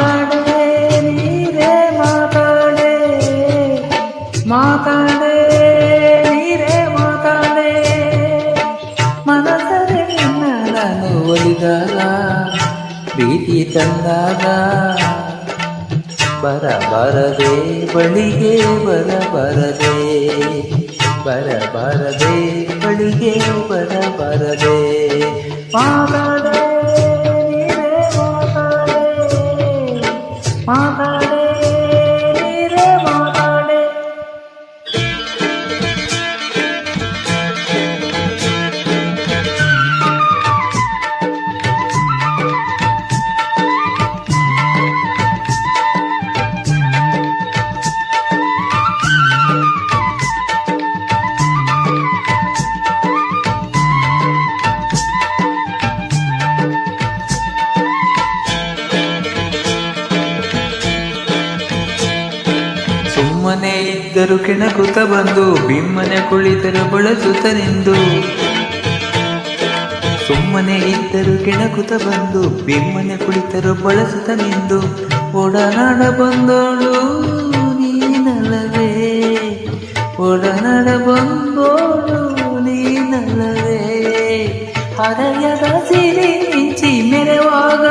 ಮಾತಾಡೆ ನೀರೇ ಮಾತಾಡೆ ಮಾತಾಡೆ ನೀರೇ ಮಾತಾಡೆ ಮನಸರೆ ನಿನ್ನ ನಾನು ಒಲಿದಾಗ ಪ್ರೀತಿ ತಂದಾಗ ಬರಬಾರದೆ ಬಳಿಗೆ ಬರಬಾರದೆ ಬರಬಾರದೆ ಬಳಿಗೆ ಬರಬಾರದೆ ಮಾತಾಡೆ ನೀರೇ ಮಾತಾಡೆ ಮಾತಾಡೆ ನೀರೇ ಮಾತಾಡೆ ಸುಮ್ಮನೆ ಇದ್ದರು ಕೆಣಕುತ್ತ ಬಂದು ಬಿಮ್ಮನೆ ಕುಳಿತರು ಬಳಸುತ್ತ ನಿಂದು ಸುಮ್ಮನೆ ಇದ್ದರು ಕೆಣಕುತ್ತ ಬಂದು ಬಿಮ್ಮನೆ ಕುಳಿತರು ಬಳಸುತ್ತ ನಿಂದು ಒಡನಾಡ ಬಂದೋಳು ನೀನಲ್ಲವೇ ಒಡನಾಡ ಬಂದೋಳು ನೀನಲ್ಲವೇ ಹರೆಯದ ಸಿರಿ ಮಿಂಚಿ ಮೆರೆವಾಗ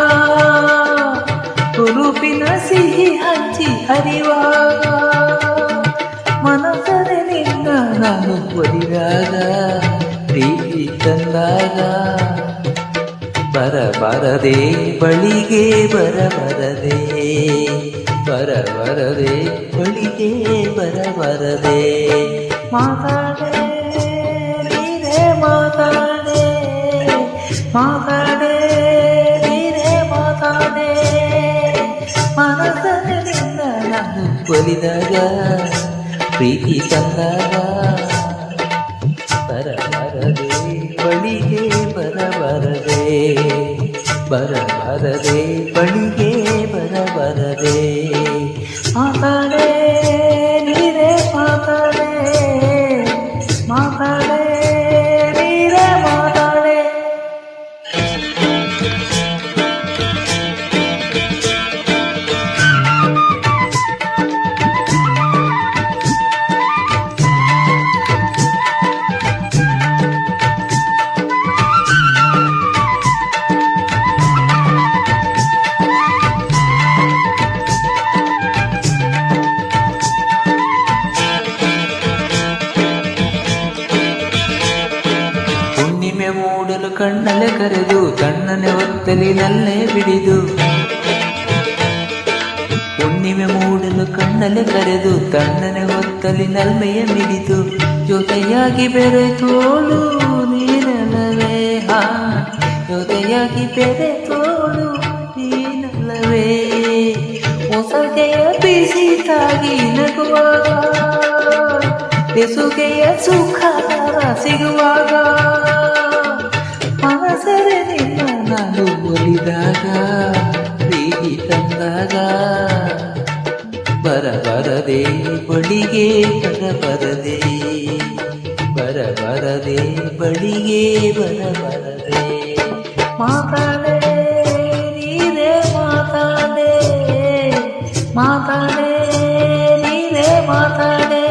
ಹುರುಪಿನ ಸಿಹಿ ಹಂಚಿ ಹರಿವಾಗ ಮನಸರೆ ನಿನ್ನ ನಾನು ಒಲಿದಾಗ ಪ್ರೀತಿ ತಂದಾಗ ಬರಬಾರದೆ ಬಳಿಗೆ ಬರಬಾರದೆ ಬರಬಾರದೆ ಬಳಿಗೆ ಬರಬಾರದೆ ಮಾತಾಡೆ ನೀರೇ ಮಾತಾಡೆ ಮಾತಾಡೆ ನೀರೇ ಮಾತಾಡೆ ಮನಸರೆ ನಿನ್ನ ನಾನು ಒಲಿದಾಗ ಪ್ರೀತಿ ತಂದಾಗ ಬರಬಾರದೆ ಬಳಿಗೆ ಬರಬಾರದೆ ಬರಬಾರದೆ ಬಳಿಗೆ ಬರಬಾರದೆ ಮಾತಾಡೆ ನೀರೇ ಮಾತಾಡೆ ಮಾತಾಡೆ ನೀರೇ ಮಾತಾಡೆ ಹುಣ್ಣಿಮೆ ಮೂಡಲು ಕಣ್ಣಲೆ ಕರೆದು ತಣ್ಣನೆ ಒತ್ತಲಿ ನಲ್ಲೆ ಬಿಡಿದು ಹುಣ್ಣಿಮೆ ಮೂಡಲು ಕಣ್ಣಲೆ ಕರೆದು ತಣ್ಣನೆ ಒತ್ತಲಿ ನಲ್ಮೆಯ ಮಿಡಿದು ಜೊತೆಯಾಗಿ ಬೆರೆತೋಳು ನೀನಲ್ಲವೇ ಜೊತೆಯಾಗಿ ಬೆರೆತೋಳು ನೀನಲ್ಲವೇ ಹೊಸಗೆಯ ಬಿಸಿ ತಾಗಿ ನಗುವಾಗ ಬೆಸುಗೆಯ ಸುಖ ಸಿಗುವಾಗ ಮನಸರೆ ನಿನ್ನ ನಾನು ಒಲಿದಾಗ ಪ್ರೀತಿ ತಂದಾಗ ಬರಬಾರದೆ ಬಳಿಗೆ ಬರಬಾರದೆ ಬರಬಾರದೆ ಬಳಿಗೆ ಬರಬಾರದೆ ಮಾತಾಡೆ ನೀರೇ ಮಾತಾಡೆ ಮಾತಾಡೆ ನೀರೇ ಮಾತಾಡೆ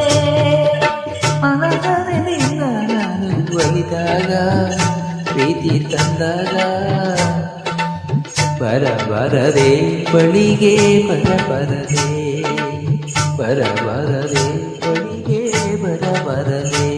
ಮನಸರೆ ನಿನ್ನ ನಾನು ಒಲಿದಾಗ ಪ್ರೀತಿ ತಂದಾಗ ಬರಬಾರದೆ ಬಳಿಗೆ ಬರಬಾರದೆ ಬರಬಾರದೆ ಬಳಿಗೆ ಬರಬಾರದೆ